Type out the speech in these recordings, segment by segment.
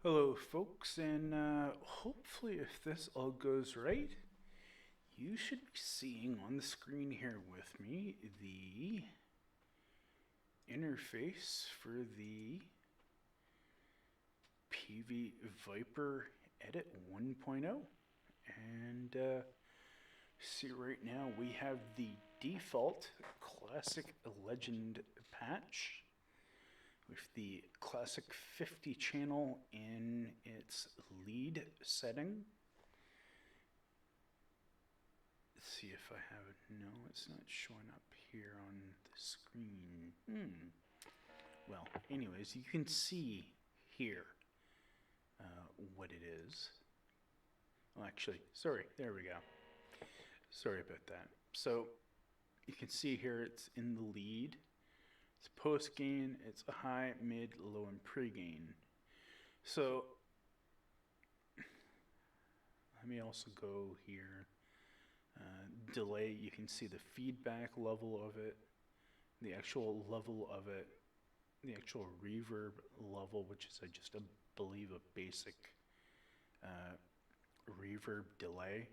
Hello folks, and hopefully if this all goes right, you should be seeing on the screen here with me the interface for the Peavey Vypyr Edit 1.0. And see right now we have the default Classic Legend patch with the Classic 50 channel in its lead setting. Let's see if I have it. No, it's not showing up here on the screen. Well, anyways, you can see here what it is. Oh, actually, sorry, there we go. Sorry about that. So you can see here it's in the lead. It's post gain, it's a high, mid, low, and pre-gain. So let me also go here. Delay, you can see the feedback level of it, the actual level of it, the actual reverb level, which is just I believe a basic reverb delay.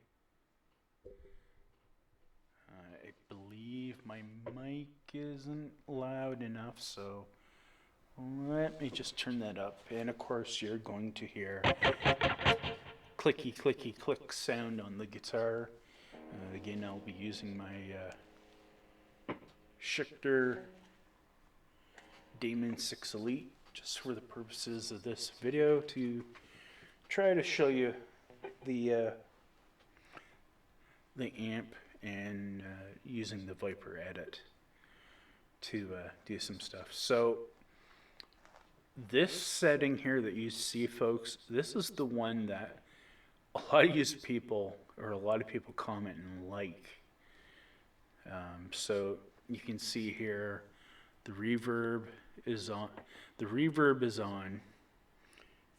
I believe my mic isn't loud enough, so let me just turn that up. And of course you're going to hear clicky clicky click sound on the guitar. Again, I'll be using my Schecter Damon 6 Elite just for the purposes of this video to try to show you the amp and using the Vypyr Edit to do some stuff. So this setting here that you see, folks, this is the one that a lot of people comment and like. So you can see here the reverb is on,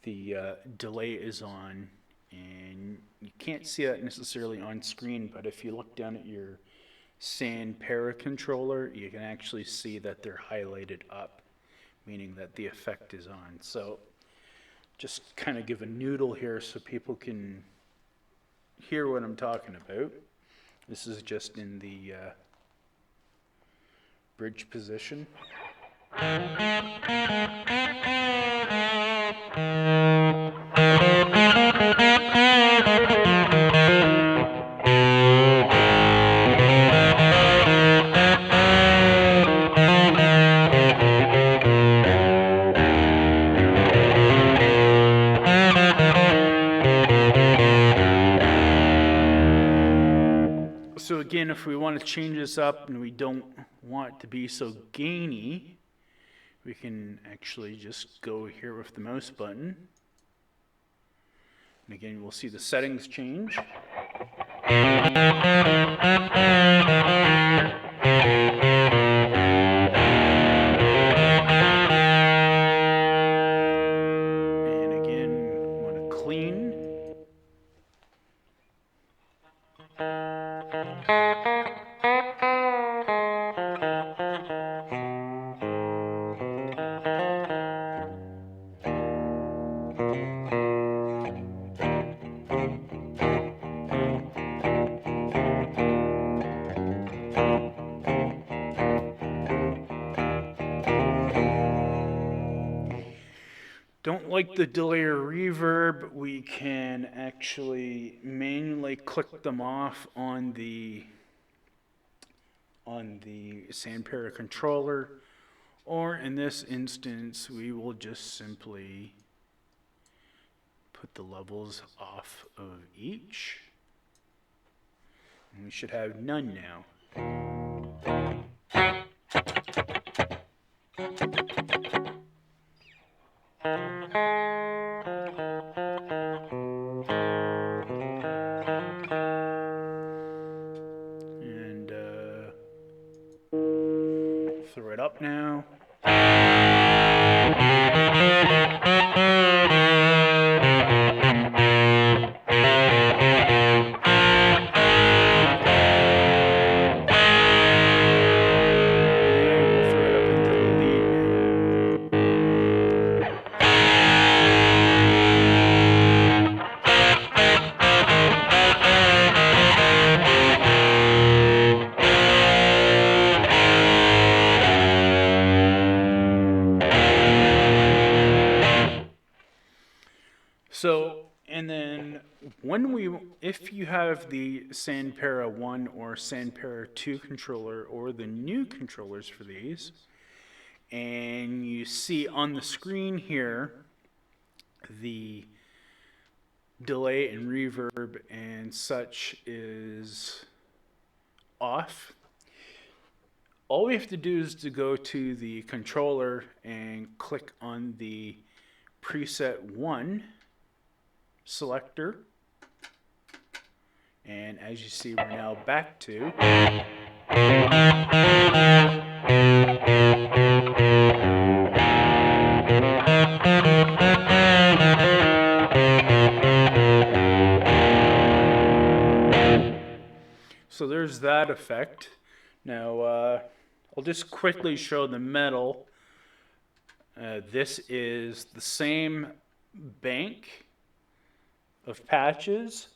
the delay is on, and you can't see that necessarily on screen, but if you look down at your Para controller, you can actually see that they're highlighted up, meaning that the effect is on. So just kind of give a noodle here so people can hear what I'm talking about. This is just in the bridge position. So again, if we want to change this up and we don't want it to be so gainy, we can actually just go here with the mouse button. And again, we'll see the settings change. And again, we want to clean. Don't like the delay or reverb, we can actually manually click them off on the Para controller, or in this instance we will just simply put the levels off of each, and we should have none now. And throw it up now. So, and then if you have the Sanpera 1 or Sanpera 2 controller or the new controllers for these, and you see on the screen here the delay and reverb and such is off, all we have to do is to go to the controller and click on the preset 1 selector, and as you see, we're now back to so there's that effect. Now I'll just quickly show the metal. This is the same bank of patches.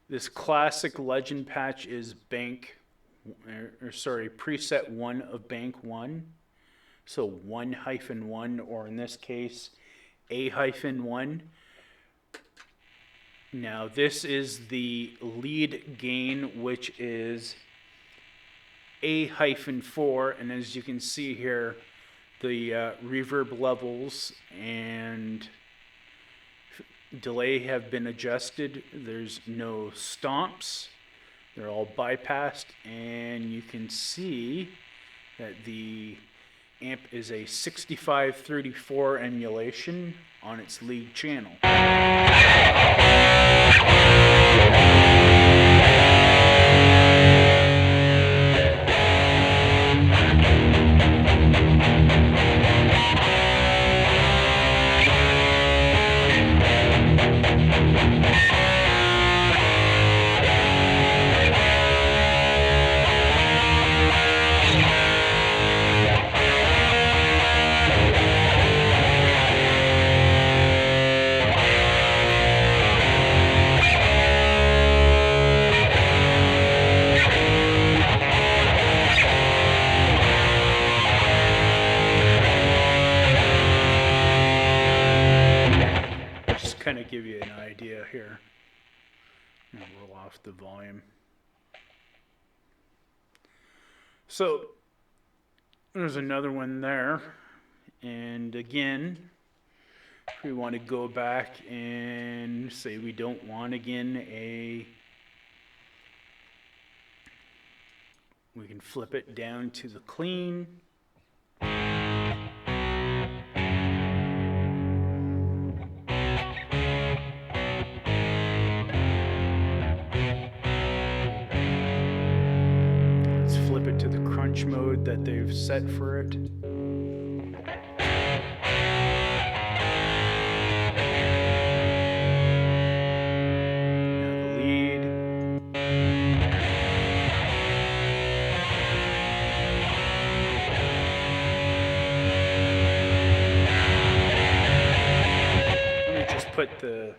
This classic legend patch is preset 1 of bank 1. So 1-1, or in this case, A-1. Now this is the lead gain, which is A-4, and as you can see here, the reverb levels and delay have been adjusted. There's no stomps. They're all bypassed, and you can see that the amp is a 6534 emulation on its lead channel. Kind of give you an idea here. I'll roll off the volume. So there's another one there, and again, if we want to go back and say we don't want again we can flip it down to the clean. To the crunch mode that they've set for it. Now the lead. Let me just put the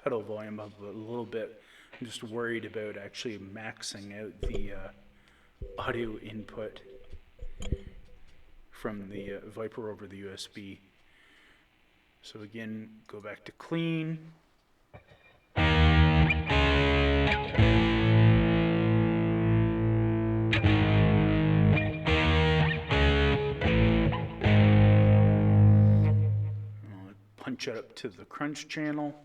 pedal volume up a little bit. I'm just worried about actually maxing out the audio input from the Vypyr over the USB. So again, go back to clean. I'll punch it up to the crunch channel.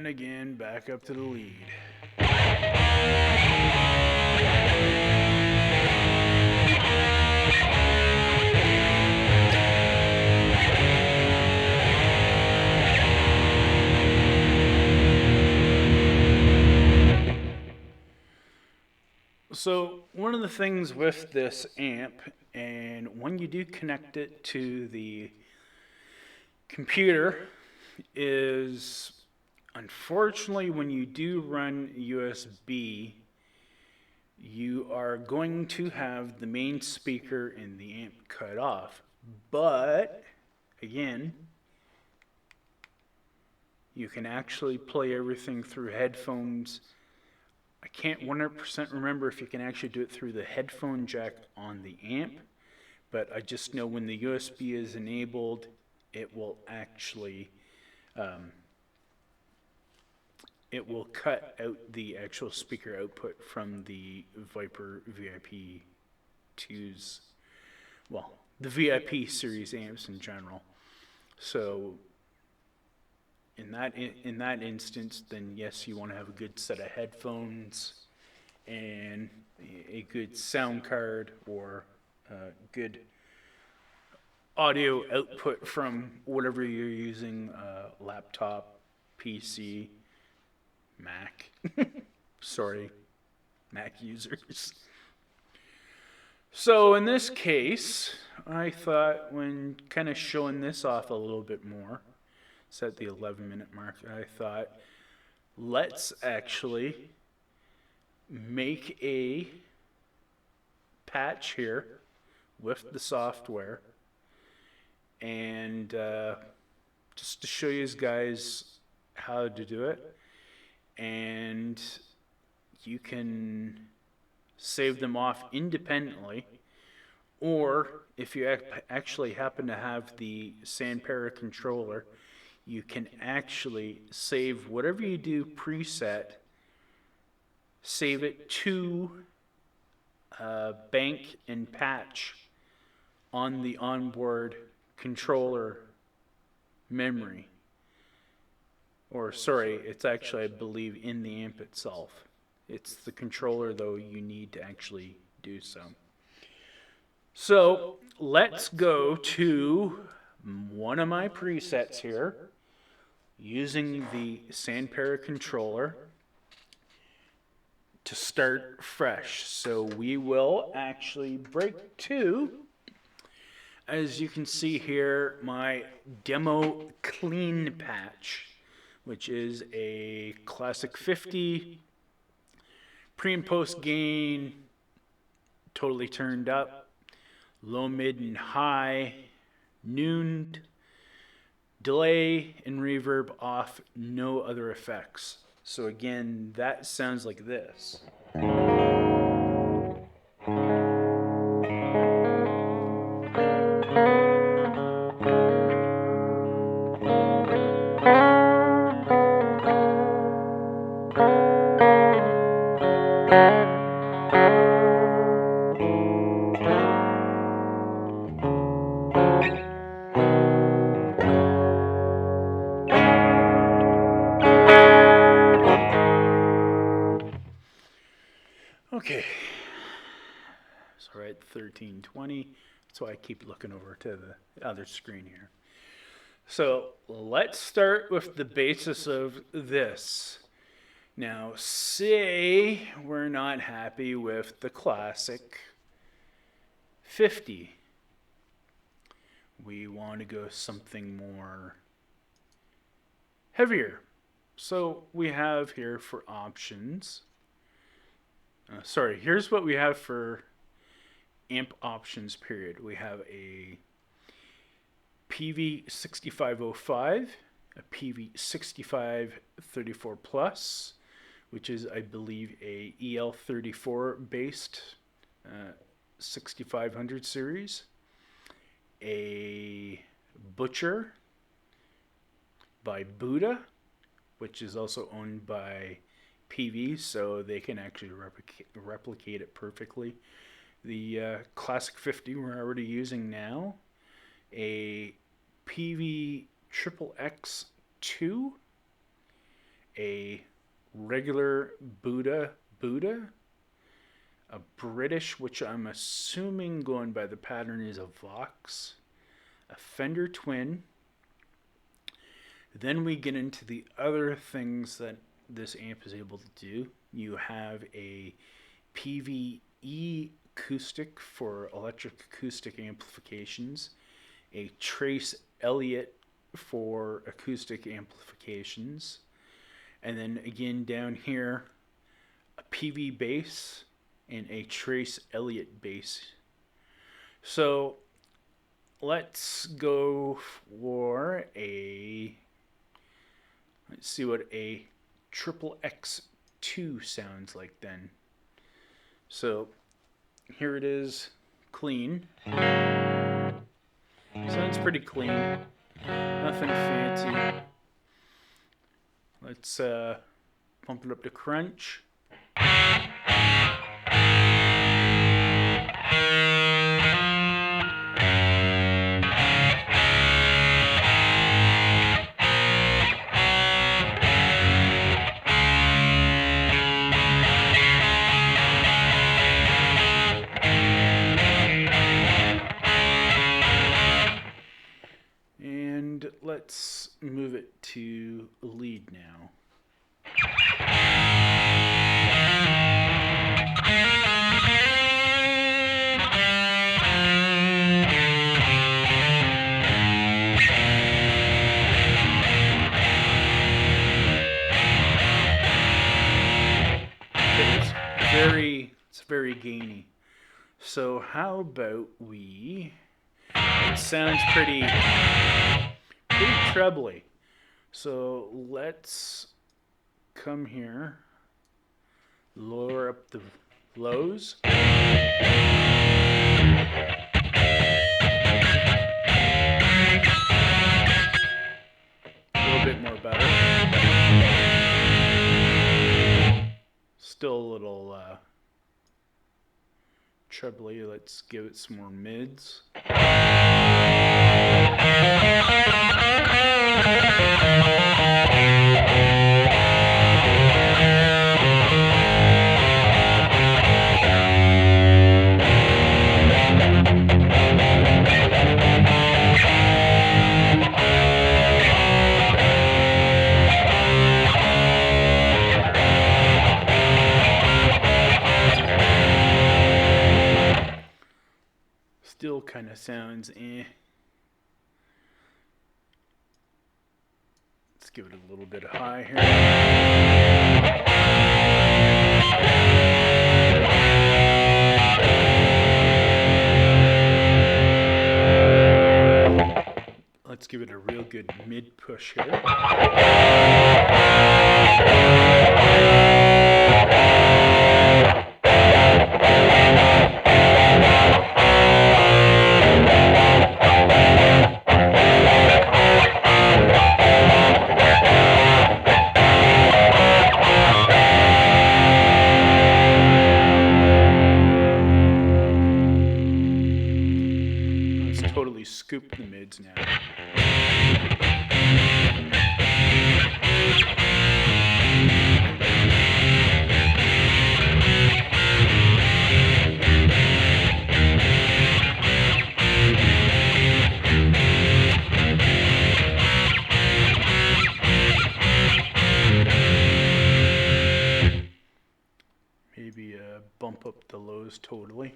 Again, back up to the lead. So one of the things with this amp, and when you do connect it to the computer, is unfortunately, when you do run USB, you are going to have the main speaker and the amp cut off. But, again, you can actually play everything through headphones I can't 100% remember if you can actually do it through the headphone jack on the amp, but I just know when the USB is enabled, it will actually it will cut out the actual speaker output from the Vypyr VIP 2's, well, the VIP series amps in general. So in that instance, then yes, you want to have a good set of headphones and a good sound card or good audio output from whatever you're using, laptop, PC, Mac. Sorry, Mac users. So in this case, I thought when kind of showing this off a little bit more, it's at the 11-minute mark, I thought let's actually make a patch here with the software, and just to show you guys how to do it. And you can save them off independently, or if you actually happen to have the Sandpara controller, you can actually save whatever you do preset, save it to bank and patch on the onboard controller memory. Or sorry, it's actually, I believe, in the amp itself. It's the controller, though, you need to actually do so. So let's go to one of my presets here using the Sandpara controller to start fresh. So we will actually break to, as you can see here, my demo clean patch, which is a classic 50, pre and post gain, totally turned up, low, mid, and high, nooned, delay and reverb off, no other effects. So again, that sounds like this. Okay, so we're at 1320. That's why I keep looking over to the other screen here. So let's start with the basis of this. Now, say we're not happy with the classic 50. We want to go something more heavier. So we have here for options. Here's what we have for amp options period. We have a Peavey 6505, a Peavey 6534 Plus, which is, I believe, a EL34 based 6500 series, a Butcher by Buddha, which is also owned by Peavey, so they can actually replicate it perfectly. The Classic 50 we're already using now, a Peavey XXX2, a regular Buddha, a British, which I'm assuming going by the pattern is a Vox, a Fender Twin. Then we get into the other things that this amp is able to do. You have a Peavey E acoustic for electric acoustic amplifications, a Trace Elliott for acoustic amplifications, and then again down here a Peavey bass and a Trace Elliott bass. So let's go for let's see what a XXX2 2 sounds like then. So here it is, clean. Sounds pretty clean. Nothing fancy. Let's pump it up to crunch. And let's move it to lead now. It's very gainy. So how about we, it sounds pretty trebly. So let's come here, lower up the lows. A little bit more better. Still a little trebly. Let's give it some more mids. Still kind of sounds eh. Let's give it a little bit of high here. Let's give it a real good mid push here. Totally scoop the mids now. Maybe bump up the lows totally.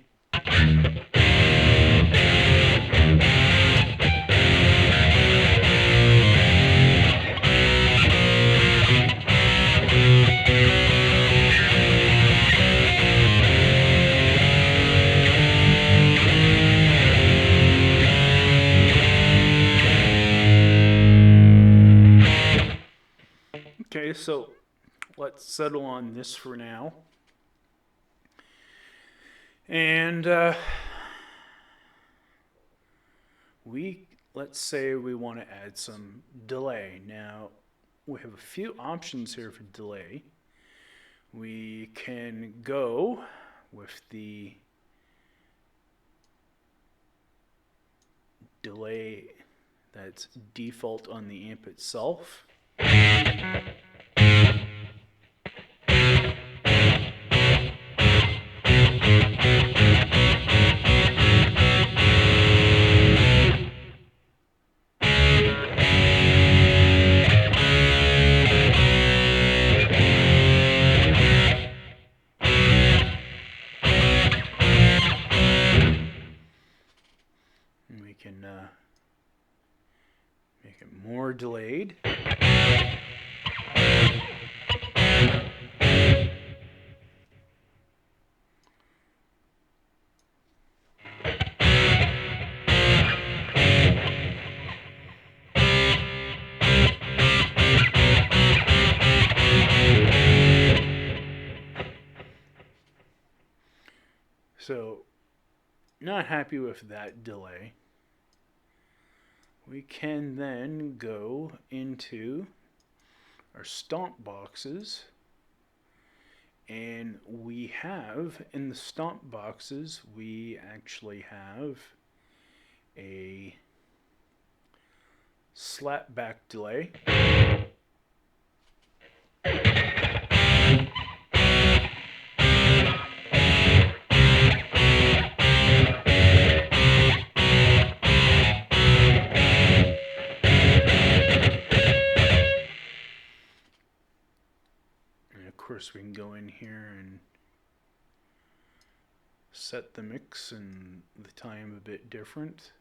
Okay, so let's settle on this for now. And let's say we want to add some delay. Now, we have a few options here for delay. We can go with the delay that's default on the amp itself. We can make it more delayed. So, not happy with that delay. We can then go into our stomp boxes, and we have in the stomp boxes, we actually have a slap back delay. Of course, we can go in here and set the mix and the time a bit different.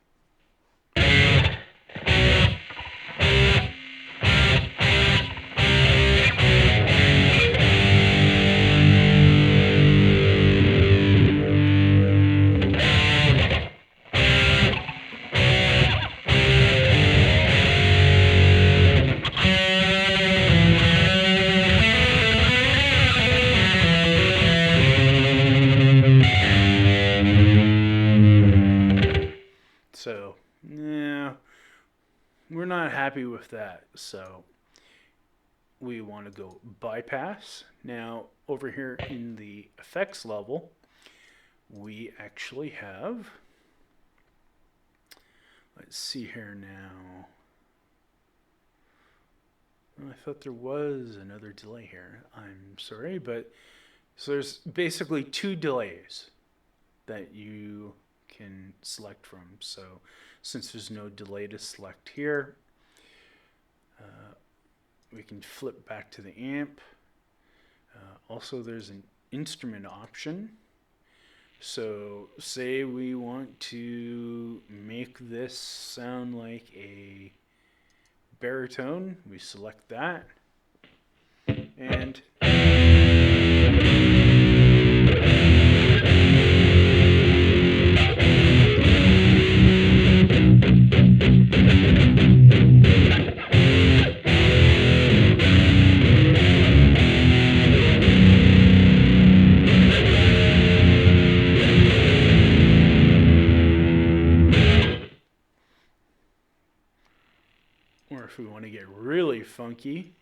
So, yeah, we're not happy with that. So, we want to go bypass. Now, over here in the effects level, we actually have, let's see here now. I thought there was another delay here. I'm sorry, but so there's basically two delays that you can select from. So since there's no delay to select here, we can flip back to the amp. Also, there's an instrument option. So say we want to make this sound like a baritone, we select that, and or if we want to get really funky,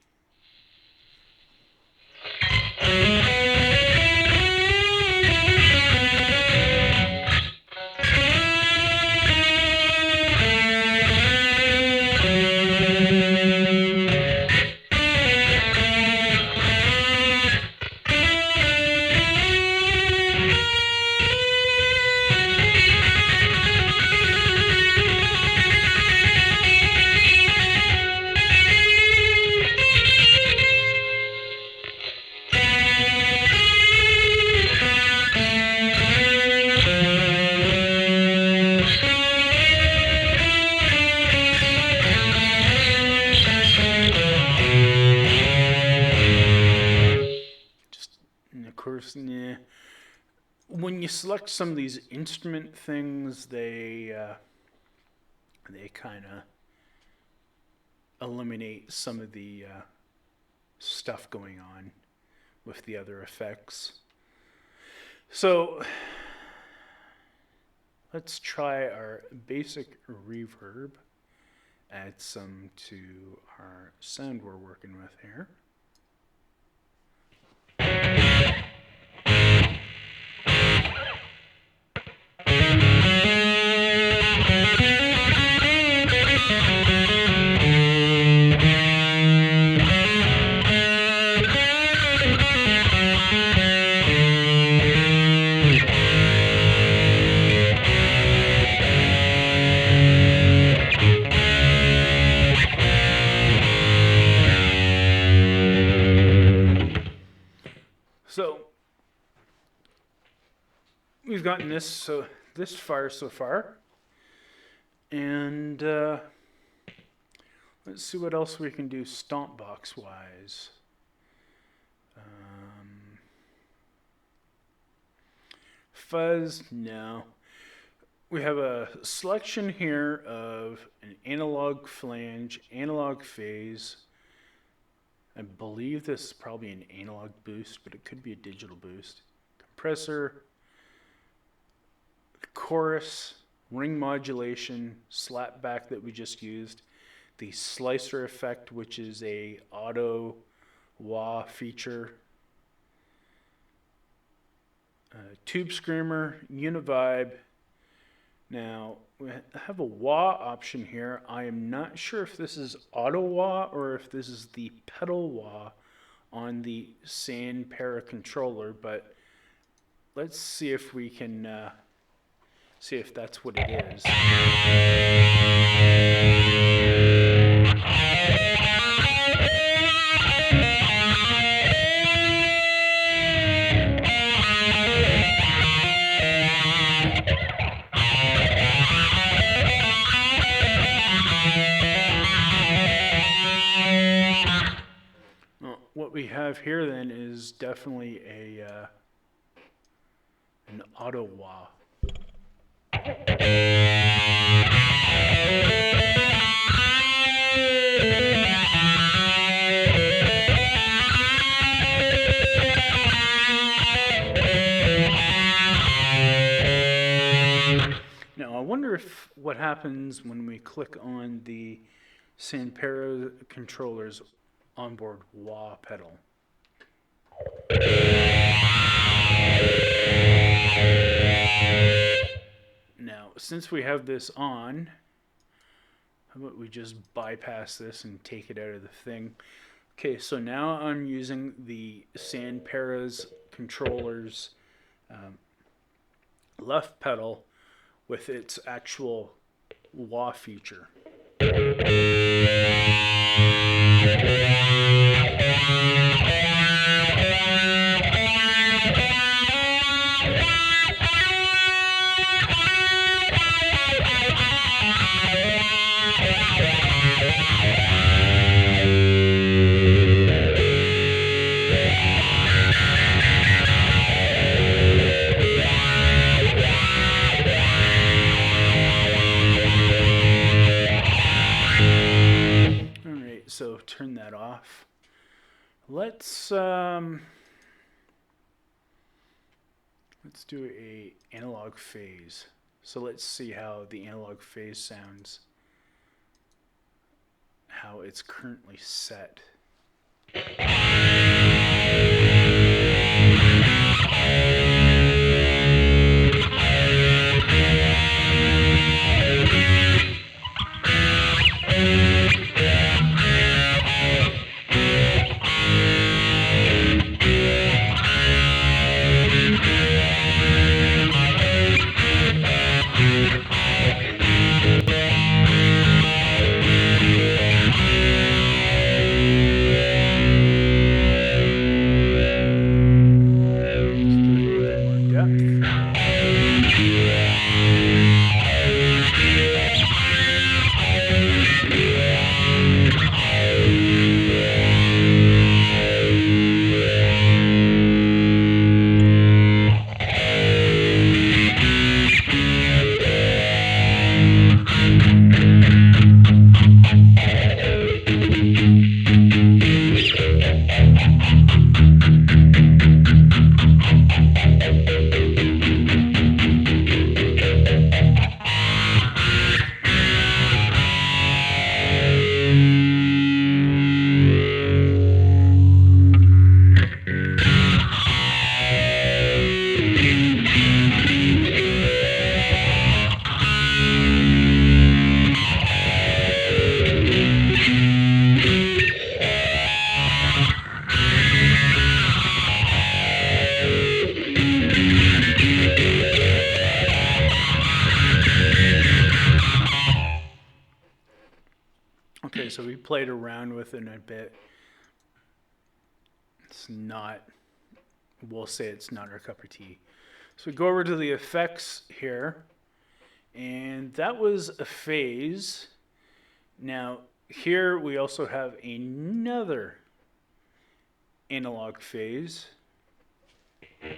when you select some of these instrument things, they kind of eliminate some of the stuff going on with the other effects. So let's try our basic reverb, add some to our sound we're working with here. So we've gotten this far so far, and let's see what else we can do stomp box wise. Fuzz, no. We have a selection here of an analog flange, analog phase. I believe this is probably an analog boost, but it could be a digital boost. Compressor, chorus, ring modulation, slap back that we just used, the slicer effect, which is a auto wah feature, tube screamer, univibe. Now we have a wah option here. I am not sure if this is auto wah or if this is the pedal wah on the Sand Para controller, but let's see if we can see if that's what it is. What we have here then is definitely an auto wah. Now I wonder if what happens when we click on the Sand Para controller's onboard wah pedal. Now, since we have this on, how about we just bypass this and take it out of the thing? Okay, so now I'm using the Sand Para's controller's left pedal with its actual wah feature. So turn that off. Let's do a analog phase. So let's see how the analog phase sounds, how it's currently set. Okay, so we played around with it a bit. It's not, we'll say it's not our cup of tea. So we go over to the effects here, and that was a phase. Now here we also have another analog phase. And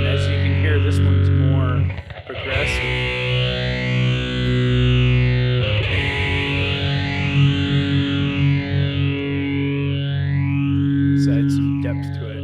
as you can hear, this one's more progressive. Let's add some depth to it.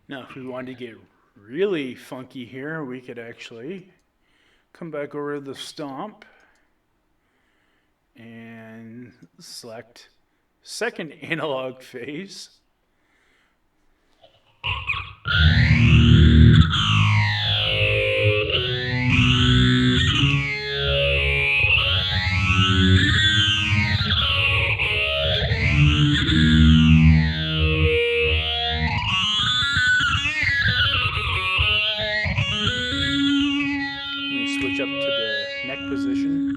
Now, if we wanted to get really funky here, we could actually come back over to the stomp and select second analog phase. Switch up to the neck position.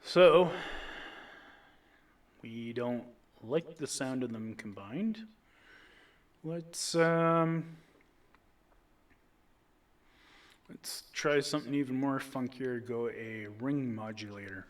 So, we don't like the sound of them combined. Let's try something even more funkier, go a ring modulator.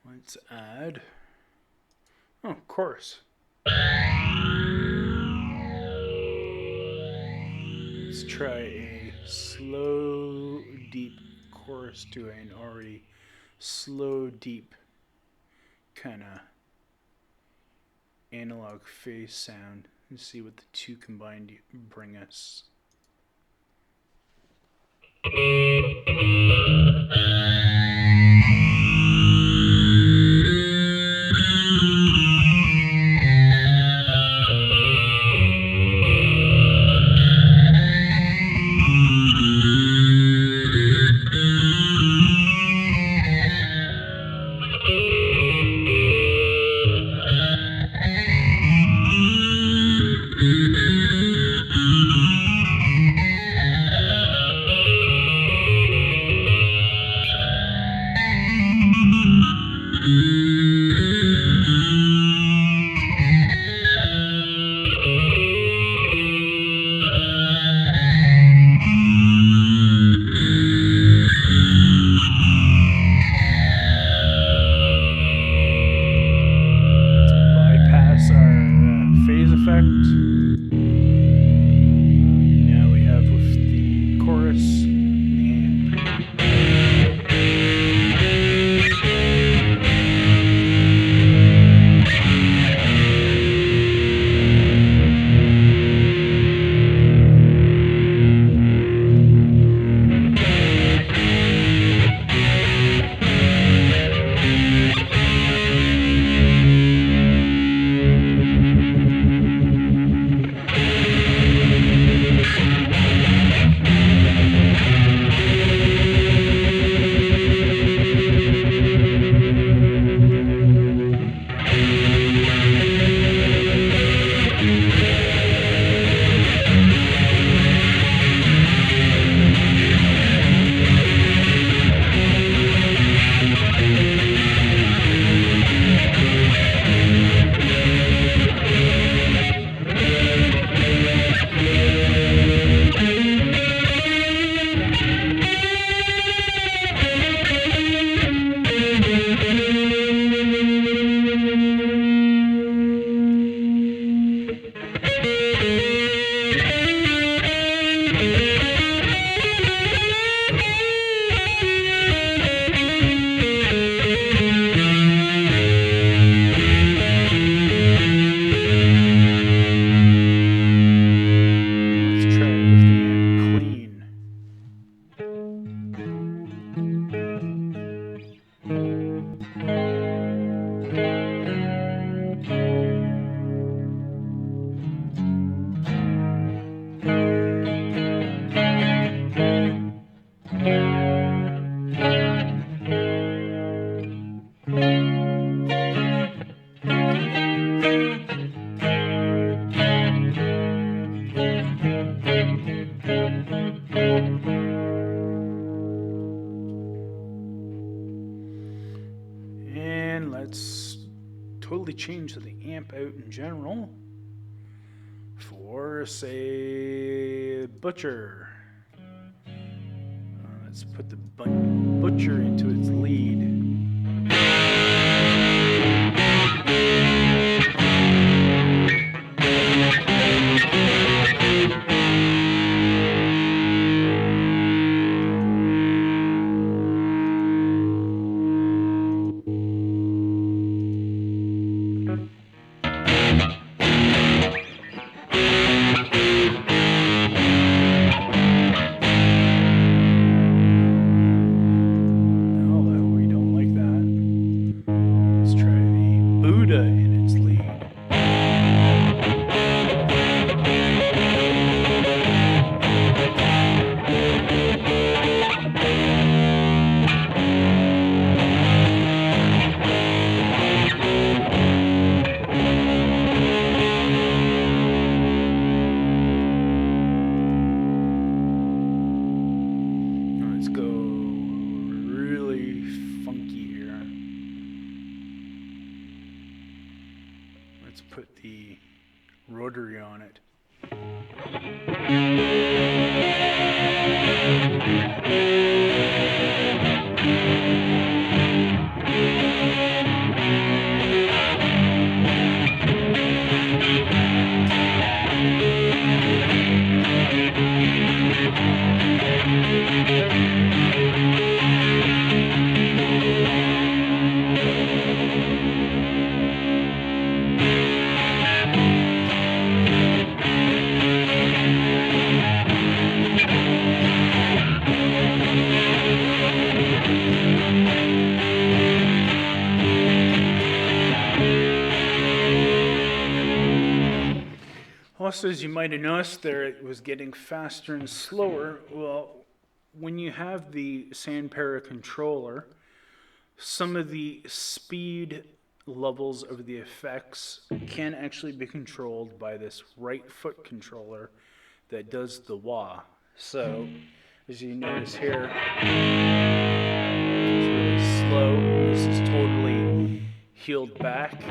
Let's add, of course. Let's try a slow, deep chorus to an already slow, deep kind of analog phase sound and see what the two combined bring us. And let's totally change the amp out in general for, say, Butcher. Let's put the Butcher into its lead. Let's put the Rotary on it. Also, as you might have noticed there, it was getting faster and slower. Well, when you have the Sandpara controller, some of the speed levels of the effects can actually be controlled by this right foot controller that does the wah. So, as you notice here, it's really slow. This is totally healed back.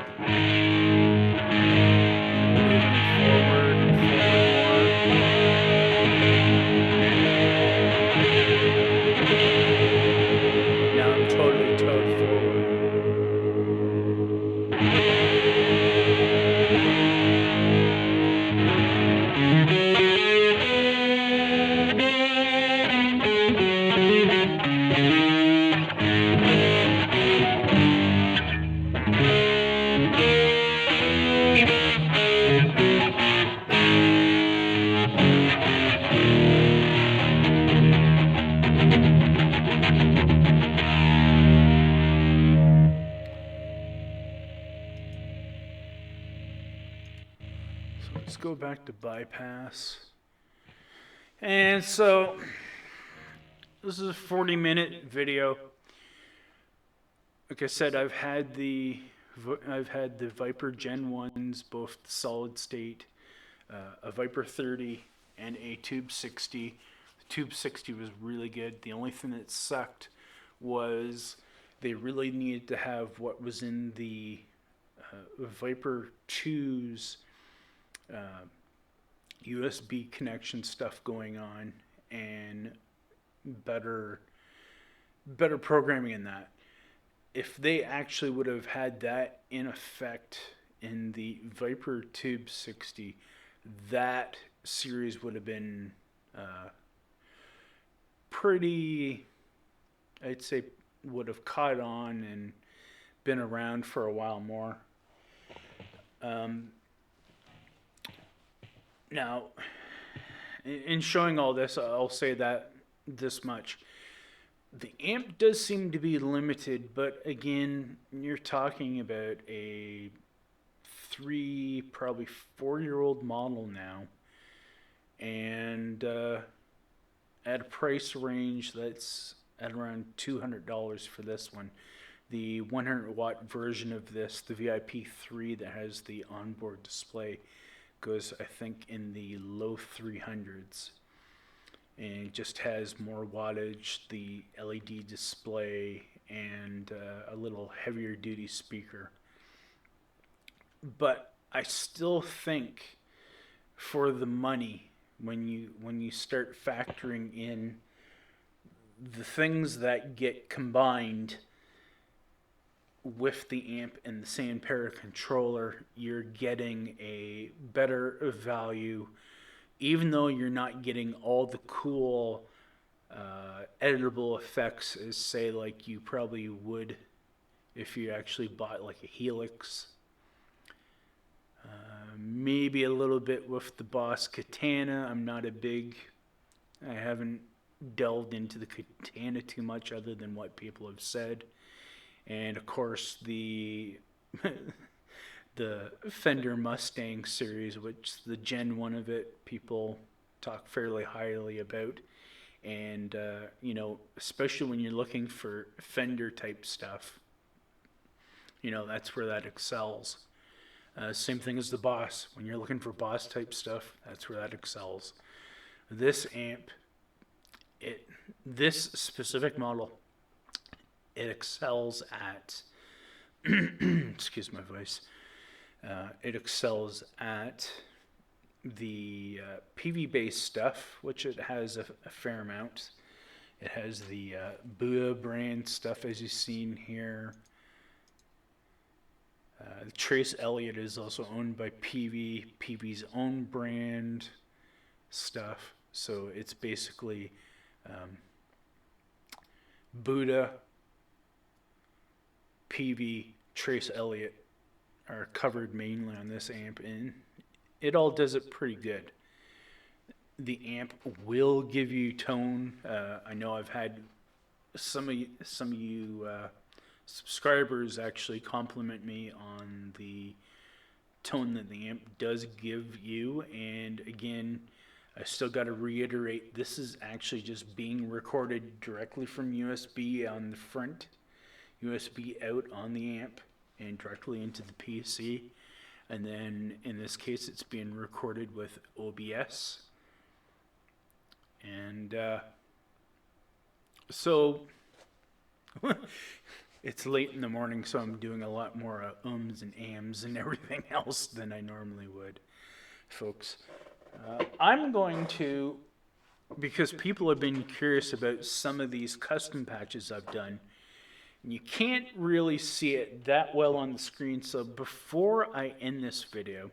Let's go back to bypass. And so this is a 40-minute video. Like I said, I've had the Vypyr Gen 1s, both solid state, a Vypyr 30 and a Tube 60. The Tube 60 was really good. The only thing that sucked was they really needed to have what was in the Vypyr 2's USB connection stuff going on, and better programming in that. If they actually would have had that in effect in the Vypyr Tube 60, that series would have been pretty, I'd say, would have caught on and been around for a while more. Now, in showing all this, I'll say that this much. The amp does seem to be limited, but again, you're talking about a 3, probably 4-year-old model now, and at a price range that's at around $200 for this one. The 100-watt version of this, the VIP 3 that has the onboard display, goes, I think, in the low 300s. And it just has more wattage, the LED display, and a little heavier duty speaker. But I still think for the money, when you start factoring in the things that get combined with the amp and the same pair of controller, you're getting a better value, even though you're not getting all the cool editable effects as, say, like you probably would if you actually bought like a Helix. Maybe a little bit with the Boss Katana. I haven't delved into the Katana too much other than what people have said. And of course the the Fender Mustang series, which the Gen 1 of it, people talk fairly highly about. And, especially when you're looking for Fender type stuff, that's where that excels. Same thing as the Boss. When you're looking for Boss type stuff, that's where that excels. This amp, this specific model, it excels at, excuse my voice, it excels at the Peavey based stuff, which it has a fair amount. It has the Buddha brand stuff, as you've seen here. The Trace Elliott is also owned by Peavey, Peavey's own brand stuff. So it's basically Buddha, Peavey, Trace Elliott are covered mainly on this amp, and it all does it pretty good. The amp will give you tone. I know I've had some of you subscribers actually compliment me on the tone that the amp does give you, and again, I still got to reiterate, this is actually just being recorded directly from USB on the front, USB out on the amp, and directly into the PC. And then in this case, it's being recorded with OBS. And so it's late in the morning, so I'm doing a lot more ums and ams and everything else than I normally would, folks. I'm going to, because people have been curious about some of these custom patches I've done, and you can't really see it that well on the screen, so before I end this video,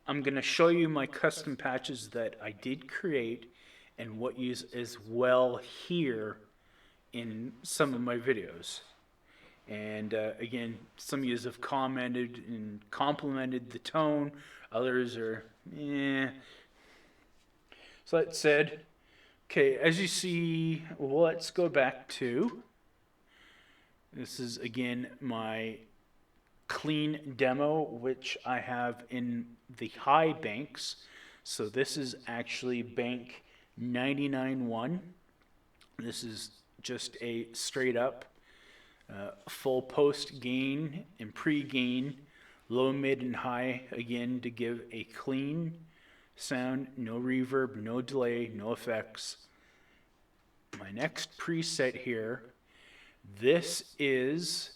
I'm going to show you my custom patches that I did create and what use as well here in some of my videos. And again, some of you have commented and complimented the tone, others are So that said, okay, as you see, let's go back to, this is again my clean demo, which I have in the high banks. So this is actually bank 99.1. This is just a straight up full post gain and pre-gain, low, mid, and high, again to give a clean sound, no reverb, no delay, no effects. My next preset here, this is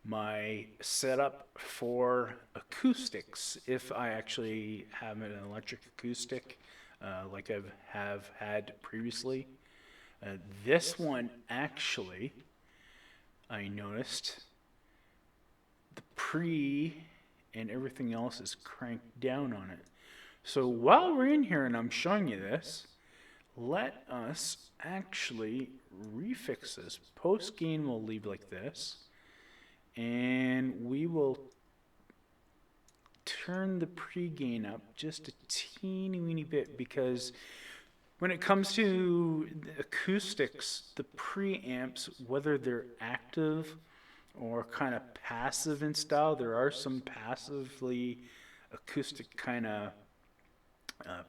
my setup for acoustics, if I actually have an electric acoustic like I have had previously. This one actually, I noticed the pre and everything else is cranked down on it. So while we're in here and I'm showing you this, let us actually refix this. Post gain we'll leave like this, and we will turn the pre-gain up just a teeny weeny bit, because When it comes to the acoustics, the preamps, whether they're active or kind of passive in style, there are some passively acoustic kind of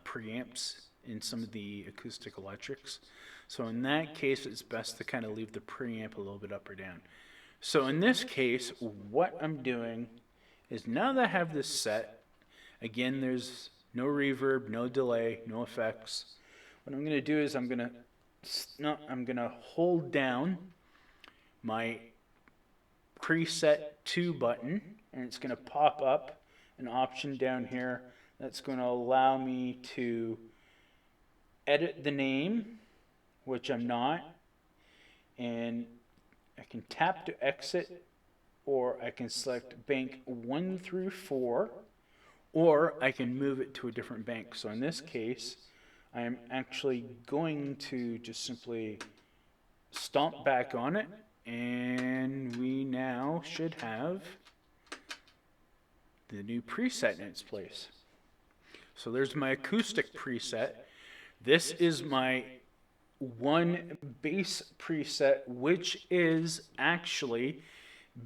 preamps in some of the acoustic electrics. So in that case, it's best to kind of leave the preamp a little bit up or down. So in this case, what I'm doing is now that I have this set, again, there's no reverb, no delay, no effects. What I'm going to do is I'm going to hold down my preset 2 button, and it's going to pop up an option down here that's going to allow me to edit the name, which I'm not, and I can tap to exit, or I can select bank 1 through 4, or I can move it to a different bank. So in this case, I am actually going to just simply stomp back on it, and we now should have the new preset in its place. So there's my acoustic preset. This is my 1 bass preset, which is actually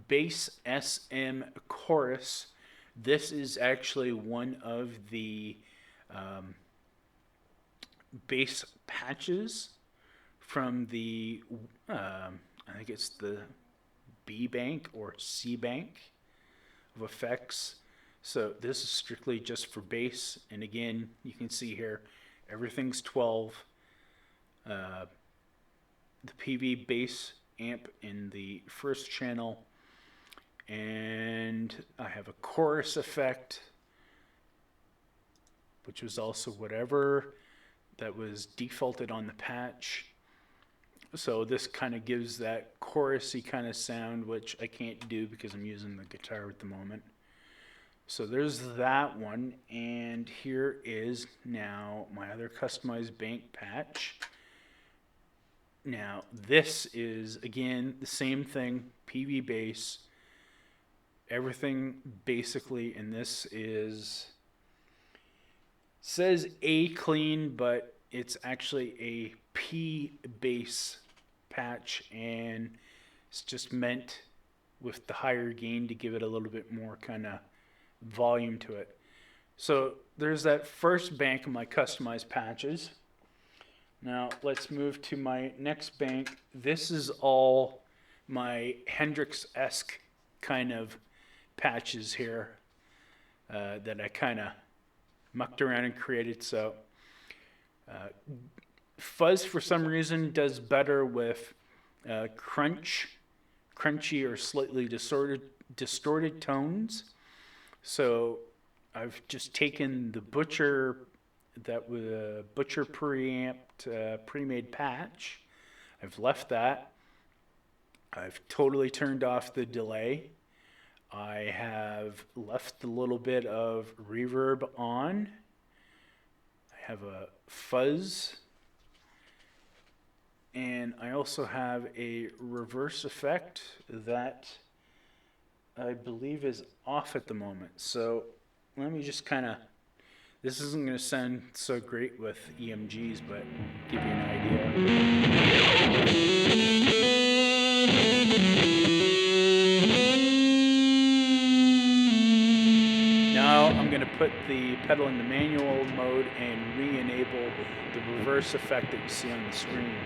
bass SM chorus. This is actually one of the bass patches from the, I think it's the B bank or C bank of effects. So this is strictly just for bass. And again, you can see here, everything's 12. The Peavey bass amp in the first channel. And I have a chorus effect, which was also whatever that was defaulted on the patch. So this kind of gives that chorusy kind of sound, which I can't do because I'm using the guitar at the moment. So there's that one, and here is now my other customized bank patch. Now this is, again, the same thing, Peavey bass. Everything basically in this says A clean, but it's actually a P bass patch, and it's just meant with the higher gain to give it a little bit more kind of volume to it. So there's that first bank of my customized patches. Now let's move to my next bank. This is all my Hendrix-esque kind of patches here that I kind of mucked around and created. So fuzz for some reason does better with crunchy or slightly distorted tones. So I've just taken the Butcher, that was a Butcher preamped pre-made patch. I've left that. I've totally turned off the delay. I have left a little bit of reverb on. I have a fuzz. And I also have a reverse effect that I believe is off at the moment. So let me just kind of, this isn't going to sound so great with EMGs, but give you an idea. Now I'm going to put the pedal in the manual mode and re-enable the reverse effect that you see on the screen.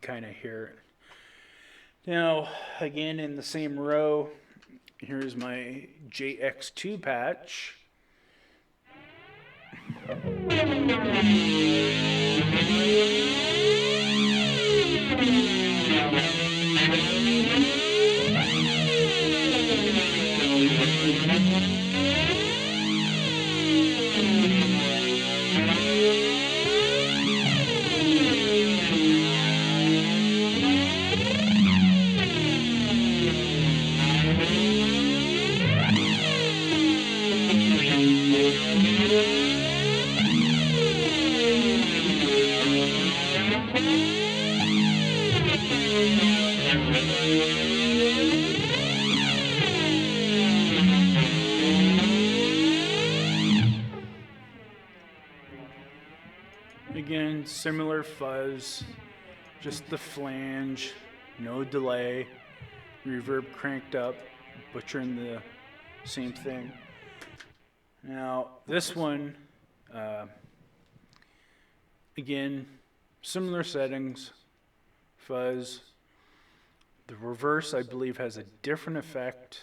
Kind of hear it. Now, again, in the same row, here's my JX2 patch. Again, similar fuzz, just the flange, no delay, reverb cranked up, butchering the same thing. Now, this one, again, similar settings, fuzz. The reverse, I believe, has a different effect.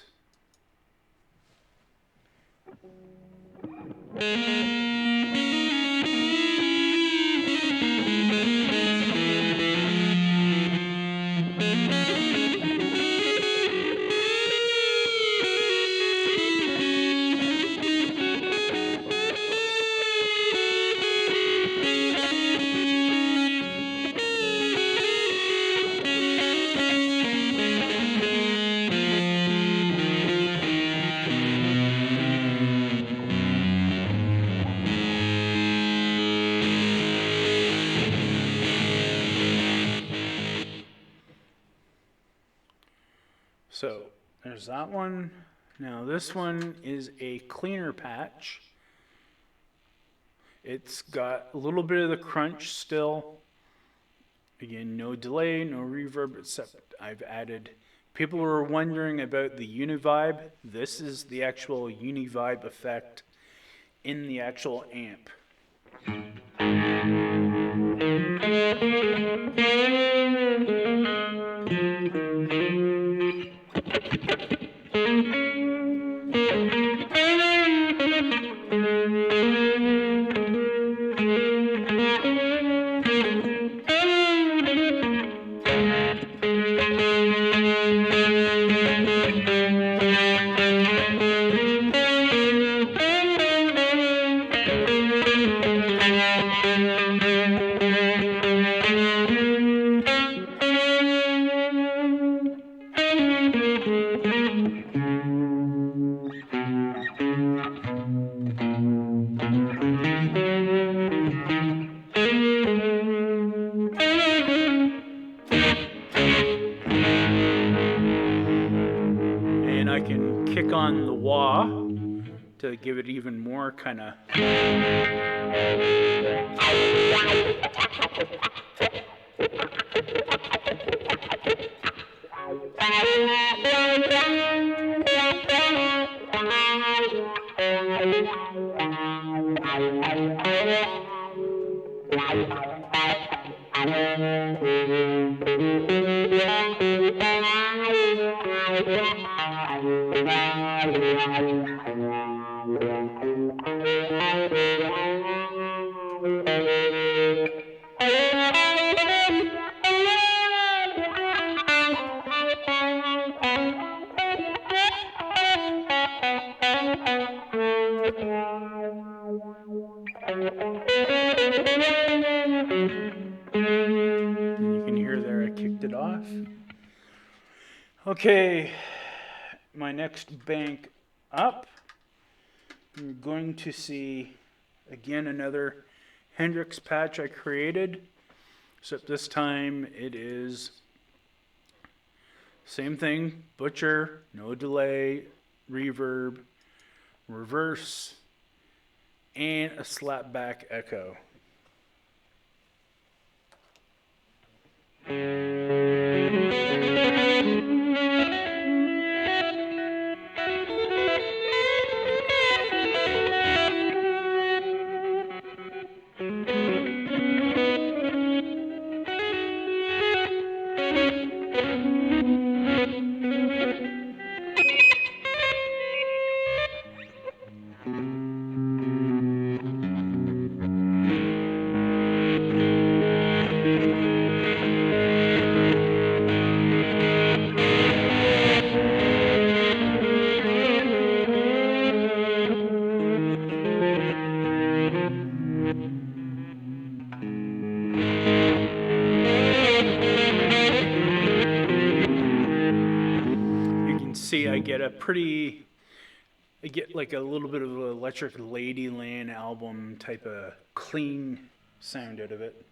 So there's that one. Now this one is a cleaner patch. It's got a little bit of the crunch still. Again, no delay, no reverb, except I've added. People were wondering about the Univibe. This is the actual Univibe effect in the actual amp. I can kick on the wah to give it even more kind of. You can hear there I kicked it off. Okay, my next bank up, you're going to see again another Hendrix patch I created, except this time it is same thing, butcher, no delay, reverb, reverse, and a slapback echo. pretty, I get like a little bit of an Electric Ladyland album type of clean sound out of it.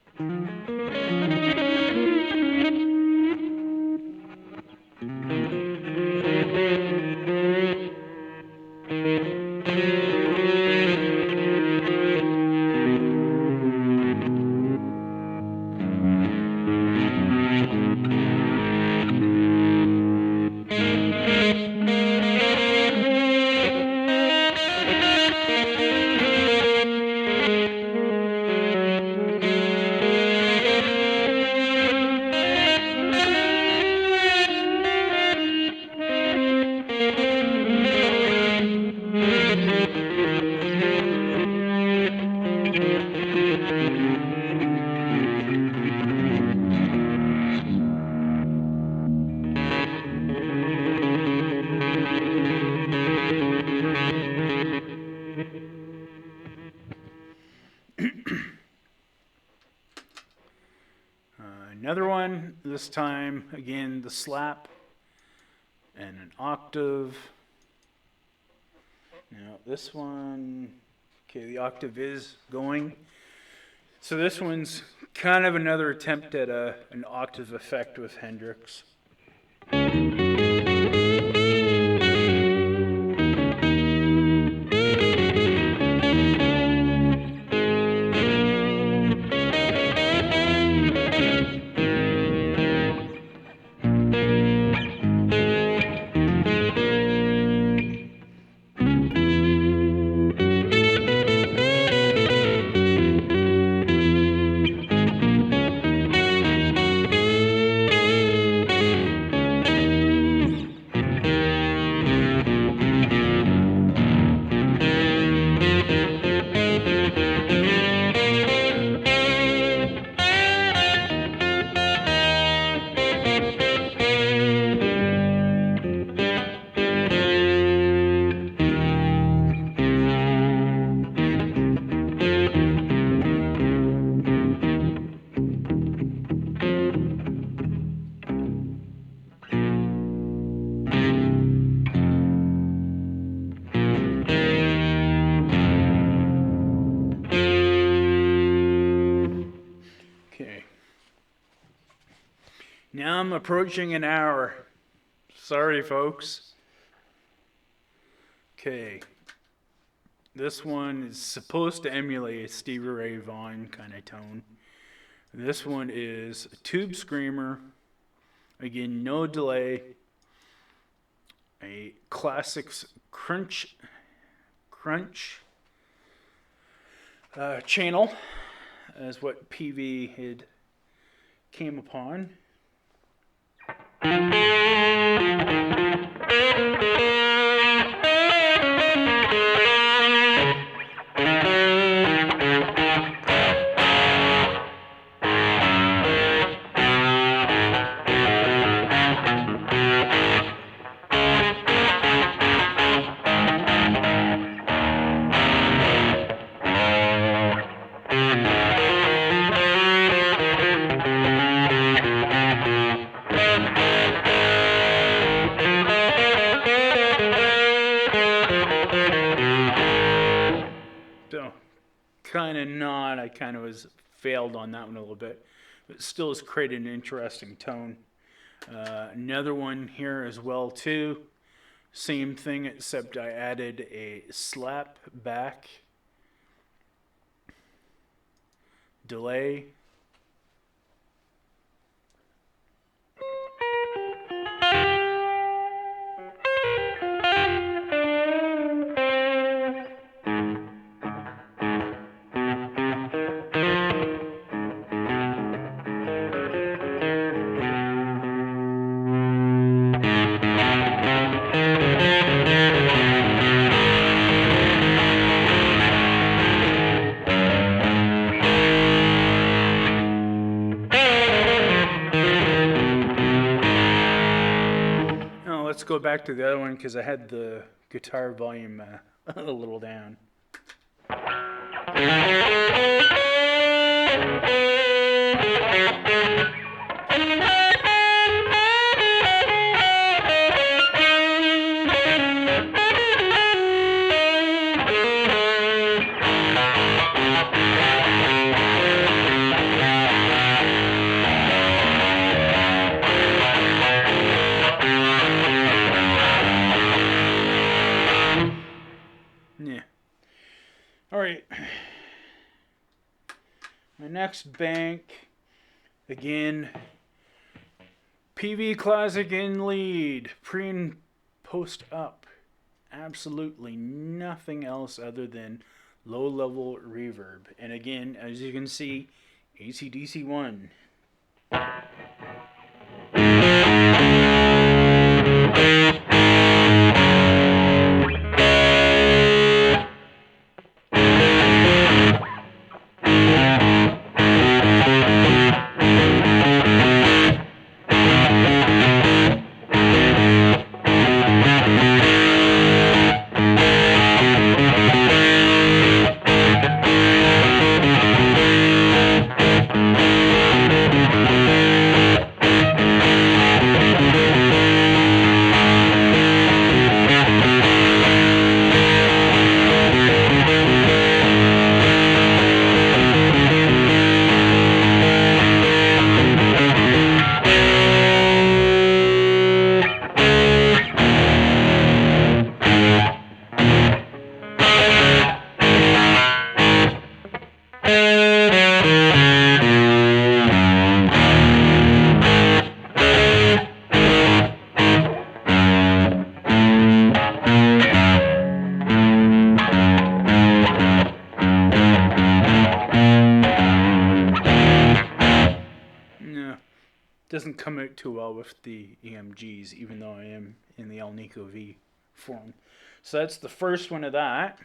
Another one, this time, again, the slap and an octave. Now this one, okay, the octave is going. So this one's kind of another attempt at an octave effect with Hendrix. Now I'm approaching an hour. Sorry, folks. Okay. This one is supposed to emulate a Stevie Ray Vaughan kind of tone. This one is a tube screamer. Again, no delay. A classics crunch channel, as what Peavey had came upon. Kind of not. I kind of was failed on that one a little bit, but still has created an interesting tone. Another one here as well too. Same thing, except I added a slap back, delay. Let's go back to the other one because I had the guitar volume a little down. Yeah. Alright. My next bank, again, Peavey Classic in lead, pre and post up. Absolutely nothing else other than low level reverb. And again, as you can see, AC/DC 1. Doesn't come out too well with the EMGs, even though I am in the Alnico V form. So that's the first one of that.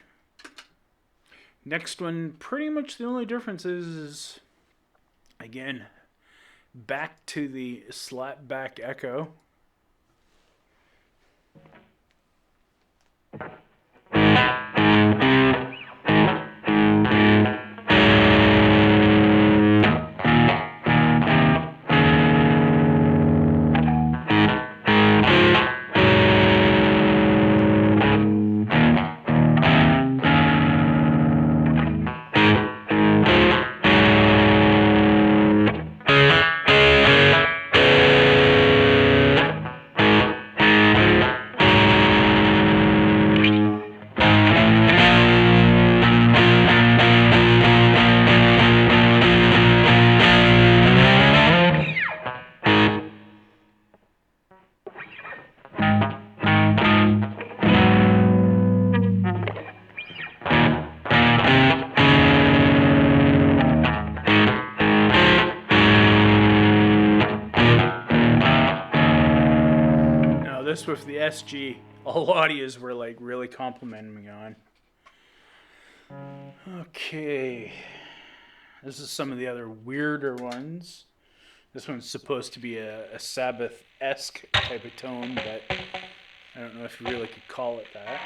Next one, pretty much the only difference is again, back to the slap back echo. This with the SG, all audios were like really complimenting me on. Okay, this is some of the other weirder ones. This one's supposed to be a Sabbath-esque type of tone, but I don't know if you really could call it that.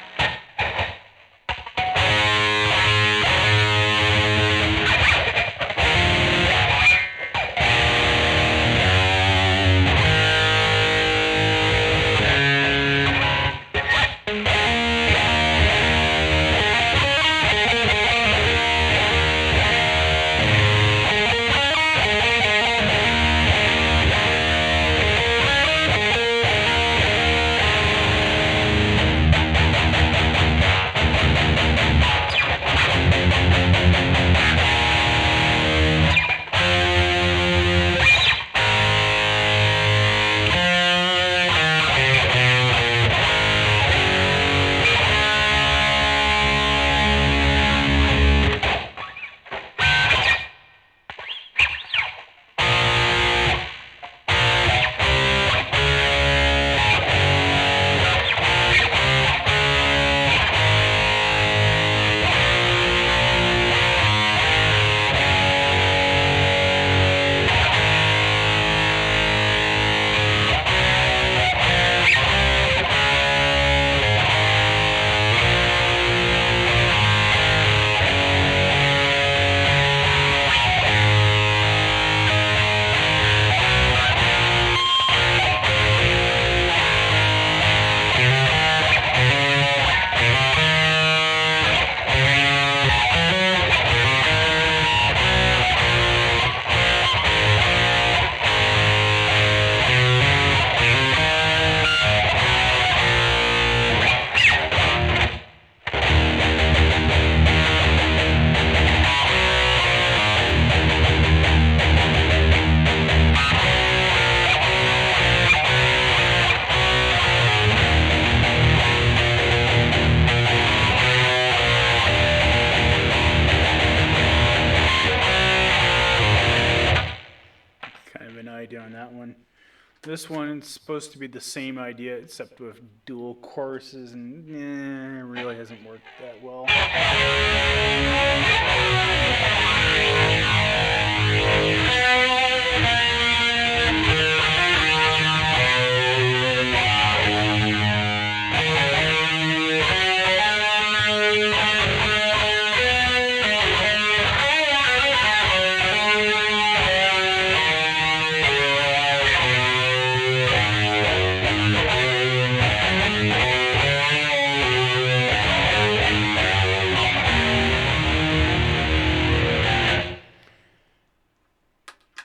This one's supposed to be the same idea except with dual choruses, and it really hasn't worked that well.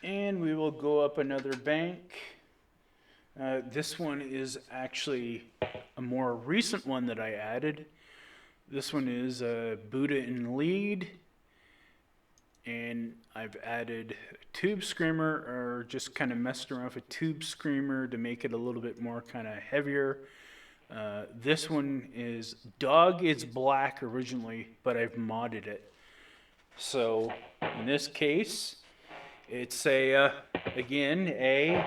And we will go up another bank. This one is actually a more recent one that I added. This one is a Buddha in lead, and I've added a tube screamer, or just kind of messed around with a tube screamer to make it a little bit more kind of heavier. This one is Dog is Black originally, but I've modded it. So in this case, it's a, again, a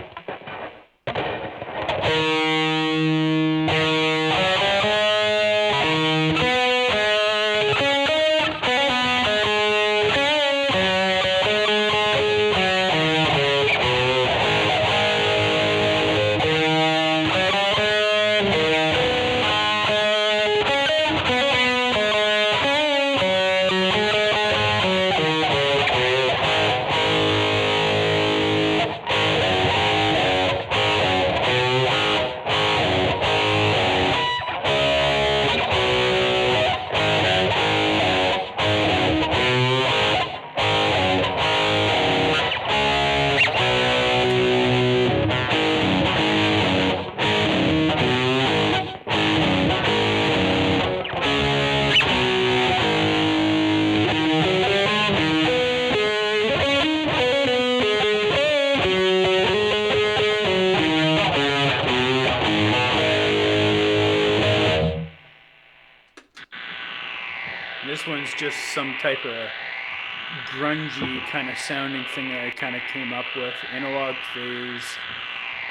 This one's just some type of grungy kind of sounding thing that I kind of came up with. Analog phase,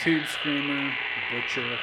tube screamer, butcher.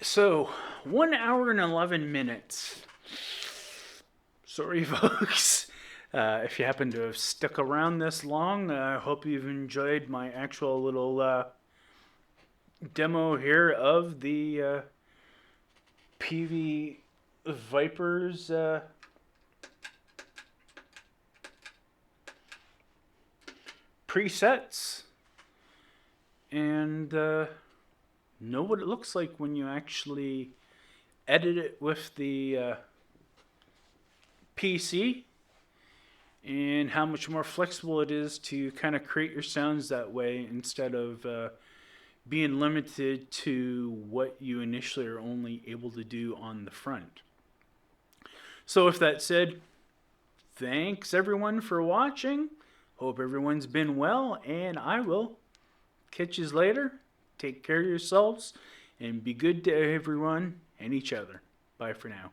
So, 1 hour and 11 minutes. Sorry, folks. If you happen to have stuck around this long, I hope you've enjoyed my actual little demo here of the Peavey Vypyr's presets. And know what it looks like when you actually edit it with the PC, and how much more flexible it is to kind of create your sounds that way instead of being limited to what you initially are only able to do on the front. So with that said, thanks everyone for watching. Hope everyone's been well, and I will catch you later. Take care of yourselves, and be good to everyone and each other. Bye for now.